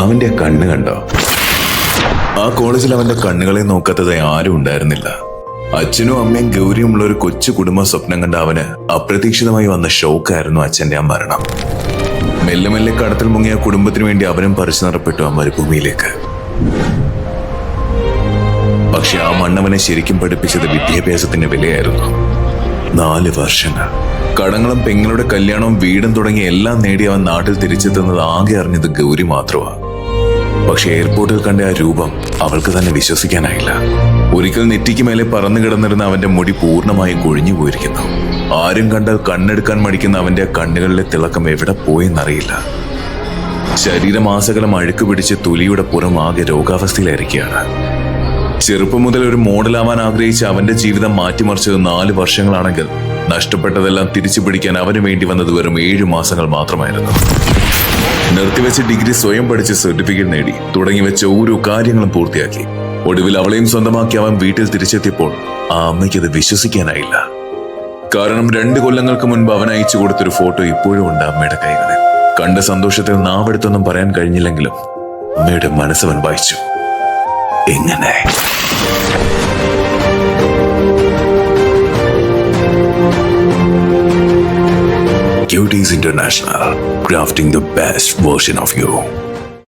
അവന്റെ കണ്ണ് കണ്ടോ? ആ കോളേജിൽ അവന്റെ കണ്ണുകളെ നോക്കാത്തതായി ആരും ഉണ്ടായിരുന്നില്ല. അച്ഛനും അമ്മയും ഗൗരിയുമുള്ള ഒരു കൊച്ചു കുടുംബ സ്വപ്നം കണ്ട അവന് അപ്രതീക്ഷിതമായി വന്ന ഷോക്കായിരുന്നു അച്ഛന്റെ ആ മരണം. മെല്ലെ മെല്ലെ കടത്തിൽ മുങ്ങിയ കുടുംബത്തിനു വേണ്ടി അവനും പറിച്ചു നിറപ്പെട്ടു ആ മരുഭൂമിയിലേക്ക്. പക്ഷെ ആ മണ്ണവനെ ശരിക്കും പഠിപ്പിച്ചത് വിദ്യാഭ്യാസത്തിന്റെ വിലയായിരുന്നു. 4 വർഷങ്ങൾ കടങ്ങളും പെങ്ങളുടെ കല്യാണവും വീടും തുടങ്ങി എല്ലാം നേടി അവൻ നാട്ടിൽ തിരിച്ചെത്തുന്നത് ആകെ അറിഞ്ഞത് ഗൗരി മാത്രമാണ്. പക്ഷെ എയർപോർട്ടിൽ കണ്ട ആ രൂപം അവൾക്ക് തന്നെ വിശ്വസിക്കാനായില്ല. ഒരിക്കൽ നെറ്റിക്ക് മേലെ പറന്നു കിടന്നിരുന്ന അവന്റെ മുടി പൂർണ്ണമായും കൊഴിഞ്ഞു പോയിരിക്കുന്നു. ആരും കണ്ടാൽ കണ്ണെടുക്കാൻ മടിക്കുന്ന അവന്റെ കണ്ണുകളിലെ തിളക്കം എവിടെ പോയെന്നറിയില്ല. ശരീരമാസകലം അഴുക്ക് പിടിച്ച് തൊലിയുടെ പുറം ആകെ രോഗാവസ്ഥയിലായിരിക്കുകയാണ്. ചെറുപ്പം മുതൽ ഒരു മോഡലാവാൻ ആഗ്രഹിച്ച അവന്റെ ജീവിതം മാറ്റിമറിച്ചത് 4 വർഷങ്ങളാണെങ്കിൽ നഷ്ടപ്പെട്ടതെല്ലാം തിരിച്ചു പിടിക്കാൻ അവന് വേണ്ടി വന്നത് വെറും 7 മാസങ്ങൾ മാത്രമായിരുന്നു. നിർത്തിവെച്ച ഡിഗ്രി സ്വയം പഠിച്ച് സർട്ടിഫിക്കറ്റ് നേടി തുടങ്ങി വെച്ച ഓരോ കാര്യങ്ങളും പൂർത്തിയാക്കി. ഒടുവിൽ അവളെയും സ്വന്തമാക്കി അവൻ വീട്ടിൽ തിരിച്ചെത്തിയപ്പോൾ ആ അമ്മയ്ക്ക് അത് വിശ്വസിക്കാനായില്ല. കാരണം 2 കൊല്ലങ്ങൾക്ക് മുൻപ് അവൻ അയച്ചു കൊടുത്തൊരു ഫോട്ടോ ഇപ്പോഴും ഉണ്ട് അമ്മയുടെ കൈകളിൽ. കണ്ട സന്തോഷത്തിൽ നാവെടുത്തൊന്നും പറയാൻ കഴിഞ്ഞില്ലെങ്കിലും അമ്മയുടെ മനസ്സവൻ വായിച്ചു. എങ്ങനെ? Cuties International, crafting the best version of you.